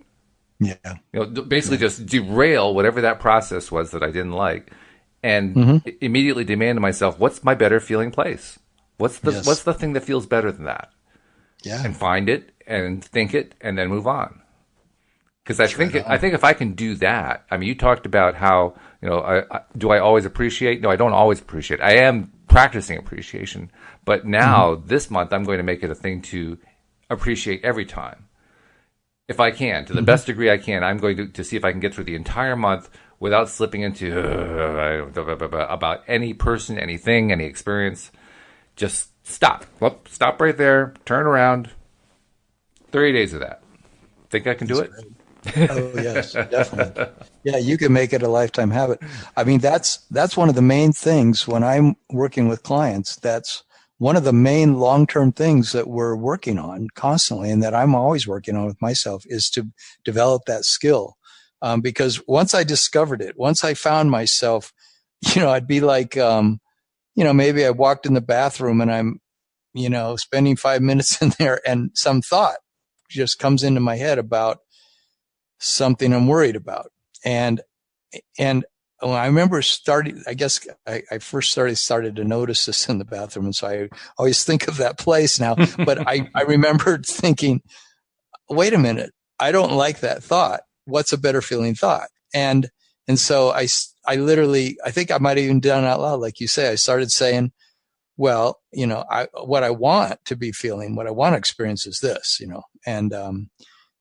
Yeah. Basically just derail whatever that process was that I didn't like, and immediately demand to myself, what's my better feeling place? What's the thing that feels better than that? Yeah. And find it and think it and then move on. Because I think if I can do that, I mean, you talked about how, do I always appreciate? No, I don't always appreciate. I am practicing appreciation, but now this month I'm going to make it a thing to appreciate every time. If I can, to the best degree I can, I'm going to see if I can get through the entire month without slipping into about any person, anything, any experience. Just stop. Stop right there. Turn around. 30 days of that. Think I can do it? Oh, yes, definitely. Yeah, you can make it a lifetime habit. I mean, that's one of the main things when I'm working with clients. That's one of the main long-term things that we're working on constantly, and that I'm always working on with myself, is to develop that skill. Because once I discovered it, once I found myself, I'd be like, maybe I walked in the bathroom and I'm, spending 5 minutes in there, and some thought just comes into my head about something I'm worried about. And I remember I guess I first started to notice this in the bathroom. And so I always think of that place now, but I remembered thinking, wait a minute, I don't like that thought. What's a better feeling thought? And so I literally, I think I might have even done it out loud. Like you say, I started saying, well, what I want to be feeling, what I want to experience is this, and,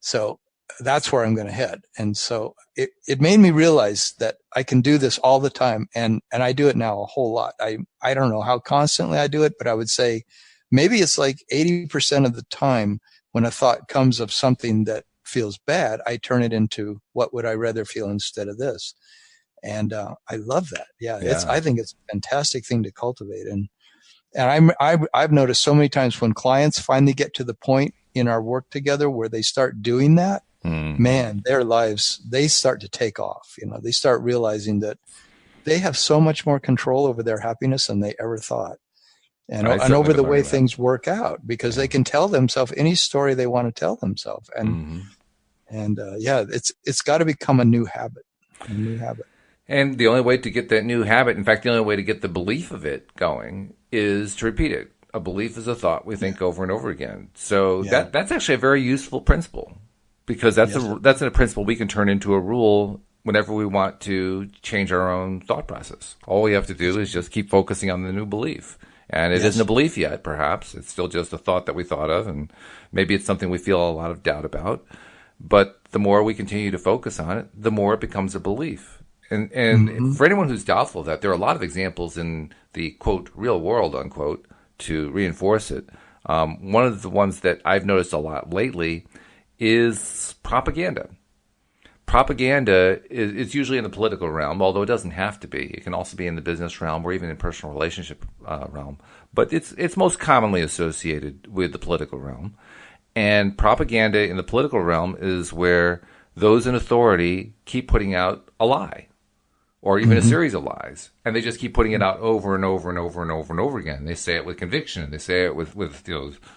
so that's where I'm going to head. And so it made me realize that I can do this all the time. And I do it now a whole lot. I don't know how constantly I do it, but I would say maybe it's like 80% of the time when a thought comes of something that feels bad, I turn it into what would I rather feel instead of this. And I love that. Yeah. I think it's a fantastic thing to cultivate. And I've noticed so many times when clients finally get to the point in our work together where they start doing that, man, their lives, they start to take off. They start realizing that they have so much more control over their happiness than they ever thought. And over the way things work out, because they can tell themselves any story they want to tell themselves. And it's got to become a new habit. And the only way to get that new habit, in fact, the only way to get the belief of it going, is to repeat it. A belief is a thought we think over and over again. So that's actually a very useful principle, because that's a principle we can turn into a rule whenever we want to change our own thought process. All we have to do is just keep focusing on the new belief. And it Yes. isn't a belief yet, perhaps. It's still just a thought that we thought of, and maybe it's something we feel a lot of doubt about. But the more we continue to focus on it, the more it becomes a belief. And for anyone who's doubtful of that, there are a lot of examples in the, quote, real world, unquote, to reinforce it. One of the ones that I've noticed a lot lately is propaganda. Propaganda is usually in the political realm, although it doesn't have to be. It can also be in the business realm or even in personal relationship realm. But it's most commonly associated with the political realm. And propaganda in the political realm is where those in authority keep putting out a lie or even a series of lies. And they just keep putting it out over and over and over and over and over again. They say it with conviction. They say it with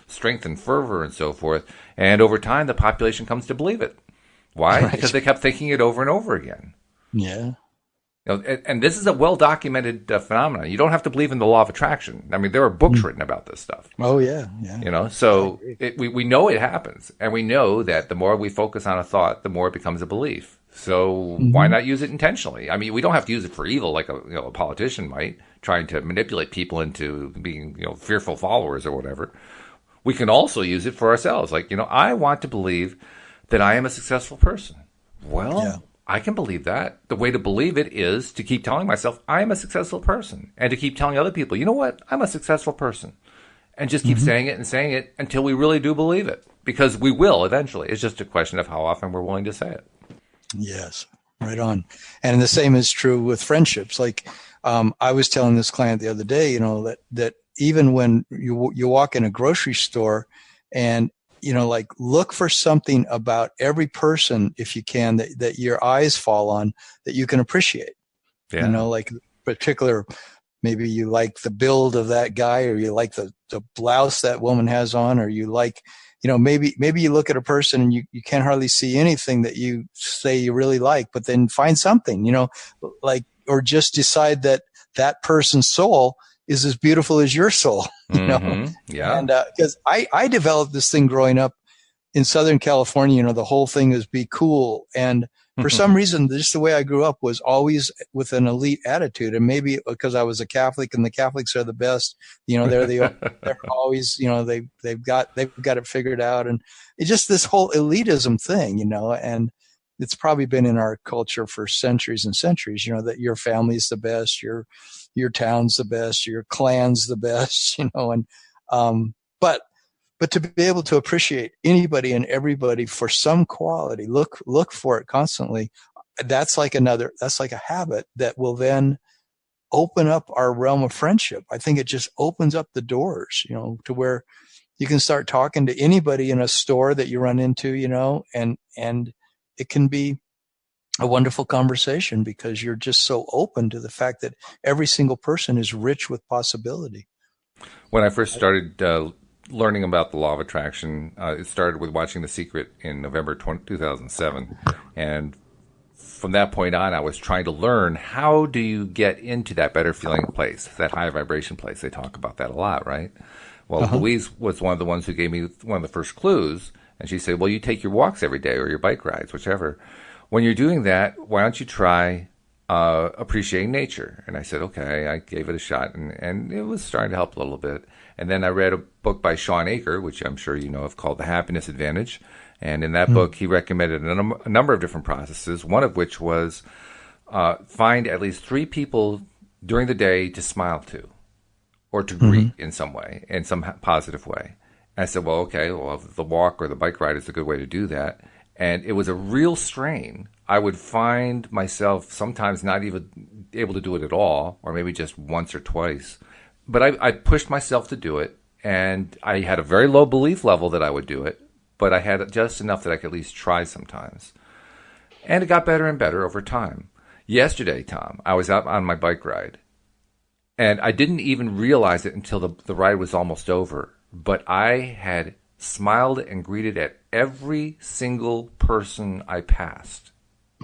strength and fervor and so forth. And over time, the population comes to believe it. Why? Right. Because they kept thinking it over and over again. Yeah. And this is a well-documented phenomenon. You don't have to believe in the law of attraction. I mean, there are books written about this stuff. Oh, yeah. Yeah. So we know it happens. And we know that the more we focus on a thought, the more it becomes a belief. So why not use it intentionally? I mean, we don't have to use it for evil like a politician might, trying to manipulate people into being, fearful followers or whatever. We can also use it for ourselves. Like, I want to believe that I am a successful person. Well, Yeah. I can believe that. The way to believe it is to keep telling myself I am a successful person and to keep telling other people, you know what? I'm a successful person. And just keep saying it and saying it until we really do believe it. Because we will eventually. It's just a question of how often we're willing to say it. Yes, right on. And the same is true with friendships. Like I was telling this client the other day, that even when you walk in a grocery store and, like look for something about every person, if you can, that your eyes fall on that you can appreciate. Yeah. Like particular, maybe you like the build of that guy, or you like the blouse that woman has on, or you like, maybe you look at a person and you can't hardly see anything that you say you really like, but then find something, or just decide that person's soul is as beautiful as your soul, Yeah. And because I developed this thing growing up in Southern California, the whole thing is be cool. And for some reason, just the way I grew up was always with an elite attitude. And maybe because I was a Catholic and the Catholics are the best, they're always, they've got it figured out. And it's just this whole elitism thing, and it's probably been in our culture for centuries and centuries, that your family's the best, your town's the best, your clan's the best, and, but to be able to appreciate anybody and everybody for some quality, look for it constantly. That's like a habit that will then open up our realm of friendship. I think it just opens up the doors, to where you can start talking to anybody in a store that you run into, and it can be a wonderful conversation because you're just so open to the fact that every single person is rich with possibility. When I first started learning about the law of attraction, it started with watching The Secret in November 2007. And from that point on, I was trying to learn, how do you get into that better feeling place, that high vibration place? They talk about that a lot, right? Well, Louise was one of the ones who gave me one of the first clues. And she said, well, you take your walks every day or your bike rides, whichever. When you're doing that, why don't you try appreciating nature? And I said, okay. I gave it a shot, and it was starting to help a little bit. And then I read a book by Sean Aker, which I'm sure you know of, called The Happiness Advantage. And in that book, he recommended a number of different processes, one of which was find at least 3 people during the day to smile to or to greet in some way, in some positive way. And I said, well, okay, the walk or the bike ride is a good way to do that. And it was a real strain. I would find myself sometimes not even able to do it at all, or maybe just once or twice. But I pushed myself to do it, and I had a very low belief level that I would do it, but I had just enough that I could at least try sometimes. And it got better and better over time. Yesterday, Tom, I was out on my bike ride, and I didn't even realize it until the ride was almost over, but I had smiled and greeted at every single person I passed.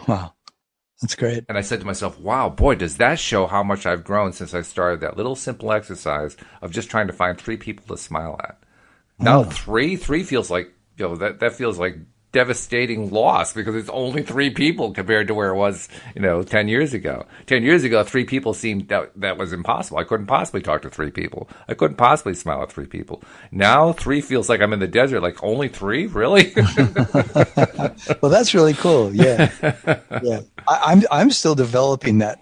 Wow. That's great. And I said to myself, wow, boy, does that show how much I've grown since I started that little simple exercise of just trying to find 3 people to smile at. Now, three feels like, that feels like devastating loss because it's only three people compared to where it was, 10 years ago. 10 years ago, three people seemed that was impossible. I couldn't possibly talk to three people. I couldn't possibly smile at three people. Now, three feels like I'm in the desert. Like, only three? Really? Well, that's really cool. Yeah. Yeah. I'm still developing that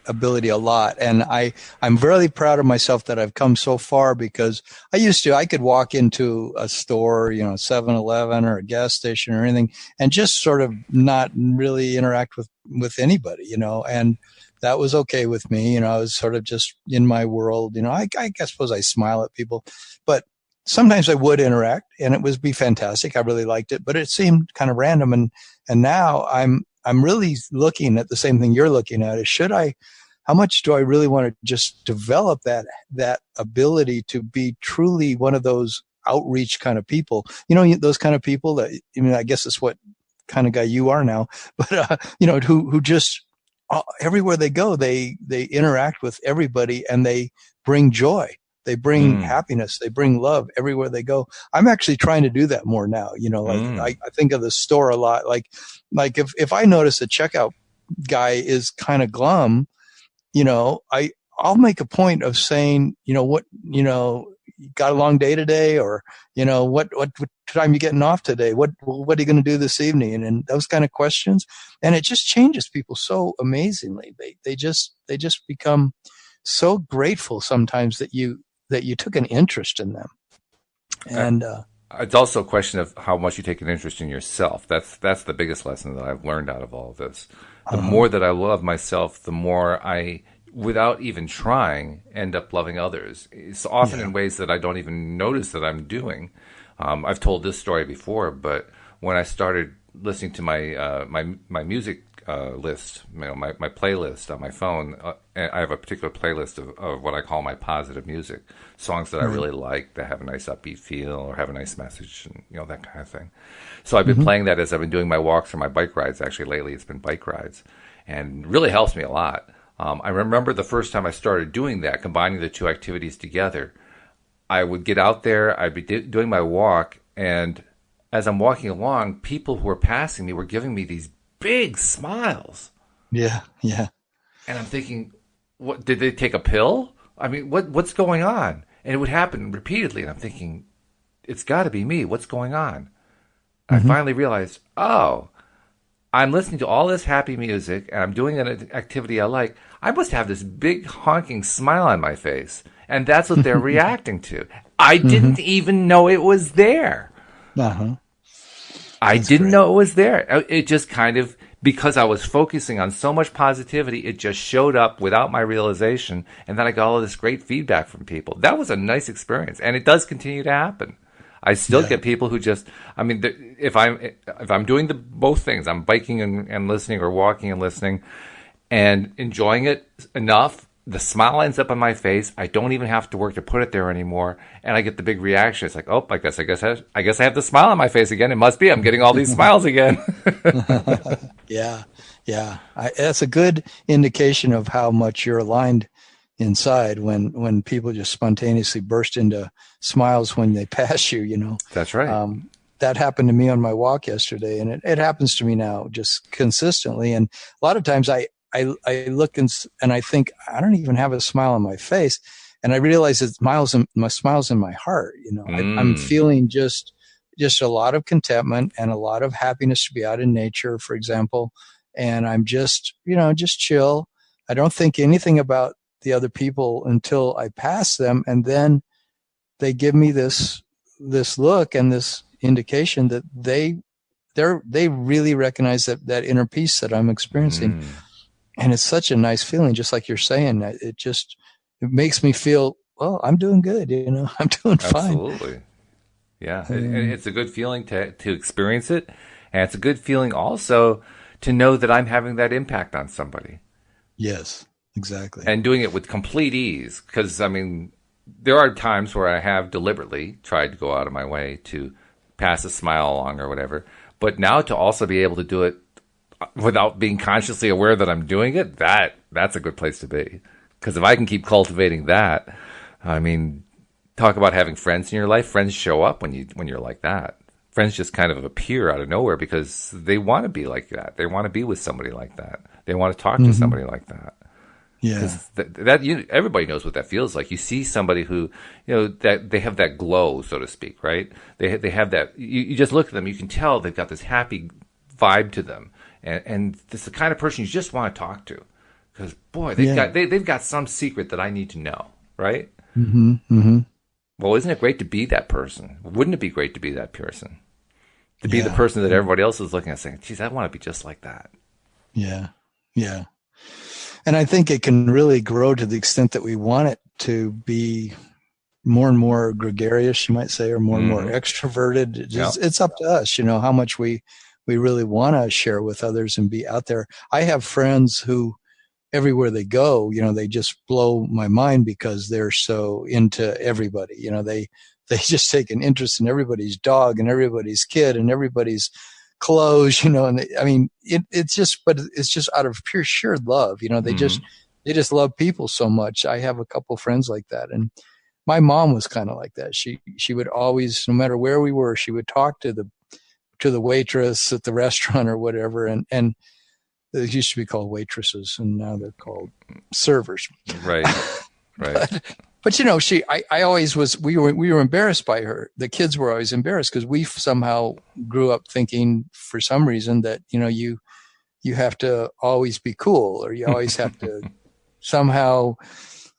ability a lot. And I'm really proud of myself that I've come so far, because I could walk into a store, 7-Eleven or a gas station or anything, and just sort of not really interact with anybody, and that was okay with me. I was sort of just in my world, I suppose I smile at people, but sometimes I would interact and it would be fantastic. I really liked it, but it seemed kind of random. And now I'm really looking at the same thing you're looking at, is how much do I really want to just develop that ability to be truly one of those outreach kind of people, those kind of people that, I guess it's what kind of guy you are now, but, who just everywhere they go, they interact with everybody and they bring joy. They bring happiness. They bring love everywhere they go. I'm actually trying to do that more now. I think of the store a lot. Like if I notice a checkout guy is kind of glum, I'll make a point of saying, what, you got a long day today, or, what time you getting off today? What are you going to do this evening? And those kind of questions. And it just changes people so amazingly. They just become so grateful sometimes that you took an interest in them. And it's also a question of how much you take an interest in yourself. That's the biggest lesson that I've learned out of all of this. The more that I love myself, the more I, without even trying, end up loving others. It's often in ways that I don't even notice that I'm doing. I've told this story before, but when I started listening to my music list, my playlist on my phone, I have a particular playlist of what I call my positive music, songs that I really like, that have a nice upbeat feel or have a nice message, and that kind of thing. So I've been playing that as I've been doing my walks or my bike rides. Actually, lately it's been bike rides, and really helps me a lot. I remember the first time I started doing that, combining the two activities together. I would get out there, I'd be doing my walk, and as I'm walking along, people who were passing me were giving me these big smiles. Yeah, yeah. And I'm thinking, what, did they take a pill? I mean, what's going on? And it would happen repeatedly, and I'm thinking, it's got to be me. What's going on? I finally realized, I'm listening to all this happy music, and I'm doing an activity I like. I must have this big honking smile on my face, and that's what they're reacting to. I didn't even know it was there. I didn't know it was there. It just kind of, because I was focusing on so much positivity, it just showed up without my realization, and then I got all this great feedback from people. That was a nice experience, and it does continue to happen. I still get people who just, if I'm doing both things, I'm biking and listening, or walking and listening, and enjoying it enough, the smile ends up on my face. I don't even have to work to put it there anymore, and I get the big reaction. It's like, I guess I have the smile on my face again. It must be. I'm getting all these smiles again. Yeah. That's a good indication of how much you're aligned inside when people just spontaneously burst into smiles when they pass you. That's right. That happened to me on my walk yesterday, and it happens to me now just consistently. And a lot of times I look and I think, I don't even have a smile on my face, and I realize that my smile's in my heart. I'm feeling just a lot of contentment and a lot of happiness to be out in nature, for example. And I'm just chill. I don't think anything about the other people until I pass them, and then they give me this look and this indication that they really recognize that inner peace that I'm experiencing. And it's such a nice feeling, just like you're saying. It makes me feel, well, I'm doing good. I'm doing fine. Absolutely. Yeah. And it's a good feeling to experience it. And it's a good feeling also to know that I'm having that impact on somebody. Yes, exactly. And doing it with complete ease. Because, there are times where I have deliberately tried to go out of my way to pass a smile along or whatever. But now to also be able to do it without being consciously aware that I'm doing it, that's a good place to be. Because if I can keep cultivating that, talk about having friends in your life. Friends show up when you're like that. friends just kind of appear out of nowhere because they want to be like that. They want to be with somebody like that. They want to talk to somebody like that. Yeah. Everybody knows what that feels like. You see somebody who, that they have that glow, so to speak, right? They have that, you just look at them, you can tell they've got this happy vibe to them. And it's the kind of person you just want to talk to. Because, boy, they've got some secret that I need to know, right? Mm-hmm. Mm-hmm. Well, isn't it great to be that person? Wouldn't it be great to be that person? To be the person that everybody else is looking at saying, geez, I want to be just like that. Yeah. Yeah. And I think it can really grow to the extent that we want it to be more and more gregarious, you might say, or more and more extroverted. It's up to us, how much we really want to share with others and be out there. I have friends who everywhere they go, they just blow my mind because they're so into everybody. They just take an interest in everybody's dog and everybody's kid and everybody's clothes, and it's just out of pure sheer love. They just love people so much. I have a couple friends like that. And my mom was kind of like that. She would always, no matter where we were, she would talk to the waitress at the restaurant or whatever. And they used to be called waitresses and now they're called servers. Right. Right. But I always was, we were embarrassed by her. The kids were always embarrassed because we somehow grew up thinking for some reason that, you have to always be cool or you always have to somehow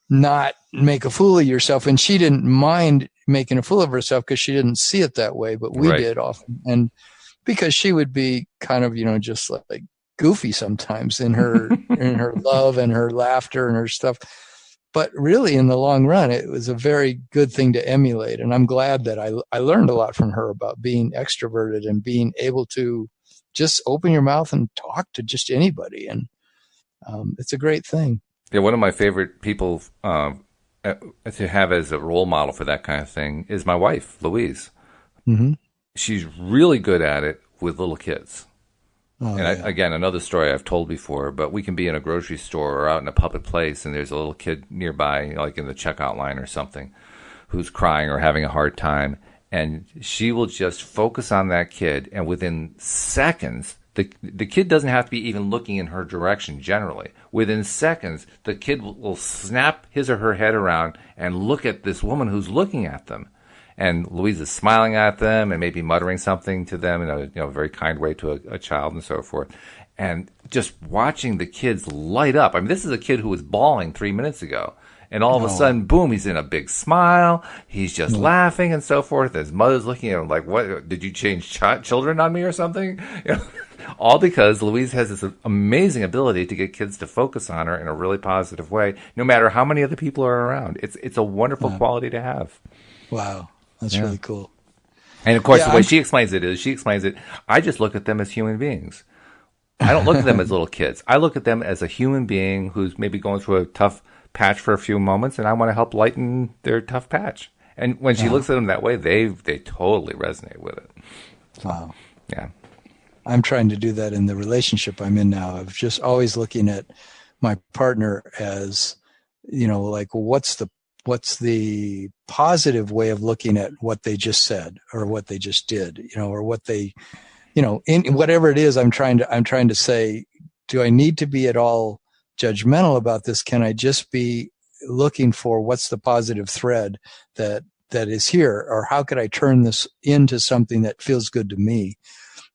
not make a fool of yourself. And she didn't mind making a fool of herself because she didn't see it that way, but we did often. And because she would be kind of, just like goofy sometimes in her love and her laughter and her stuff. But really, in the long run, it was a very good thing to emulate. And I'm glad that I learned a lot from her about being extroverted and being able to just open your mouth and talk to just anybody. And it's a great thing. Yeah, one of my favorite people to have as a role model for that kind of thing is my wife, Louise. Mm-hmm. She's really good at it with little kids. Oh, and again, another story I've told before, but we can be in a grocery store or out in a public place and there's a little kid nearby, like in the checkout line or something, who's crying or having a hard time. And she will just focus on that kid. And within seconds, the kid doesn't have to be even looking in her direction generally. Within seconds, the kid will snap his or her head around and look at this woman who's looking at them. And Louise is smiling at them and maybe muttering something to them in a very kind way to a child and so forth. And just watching the kids light up. I mean, this is a kid who was bawling 3 minutes ago. And all of a sudden, boom, he's in a big smile. He's just laughing and so forth. His mother's looking at him like, what, did you change children on me or something? All because Louise has this amazing ability to get kids to focus on her in a really positive way, no matter how many other people are around. It's a wonderful quality to have. Wow. That's really cool. And of course, the way she explains it is, I just look at them as human beings. I don't look at them as little kids. I look at them as a human being who's maybe going through a tough patch for a few moments, and I want to help lighten their tough patch. And when she looks at them that way, they totally resonate with it. Wow. Yeah. I'm trying to do that in the relationship I'm in now. Of just always looking at my partner as, like, what's the positive way of looking at what they just said or what they just did, or what they, in whatever it is I'm trying to say, do I need to be at all judgmental about this? Can I just be looking for what's the positive thread that is here, or how could I turn this into something that feels good to me?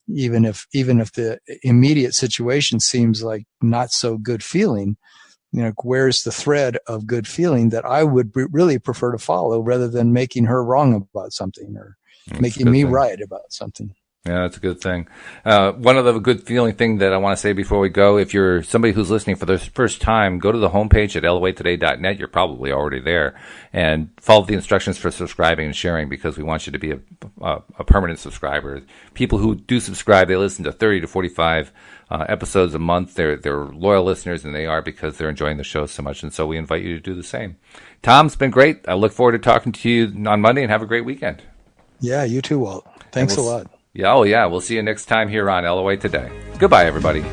Even if the immediate situation seems like not so good feeling, where's the thread of good feeling that I would really prefer to follow rather than making her wrong about something or making me right about something. Yeah, that's a good thing. One other good feeling thing that I want to say before we go, if you're somebody who's listening for the first time, go to the homepage at loatoday.net. You're probably already there. And follow the instructions for subscribing and sharing, because we want you to be a permanent subscriber. People who do subscribe, they listen to 30 to 45 episodes a month. They're loyal listeners, and they are because they're enjoying the show so much. And so we invite you to do the same. Tom, it's been great. I look forward to talking to you on Monday, and have a great weekend. Yeah, you too, Walt. Thanks a lot. Yeah, we'll see you next time here on LOA Today. Goodbye, everybody.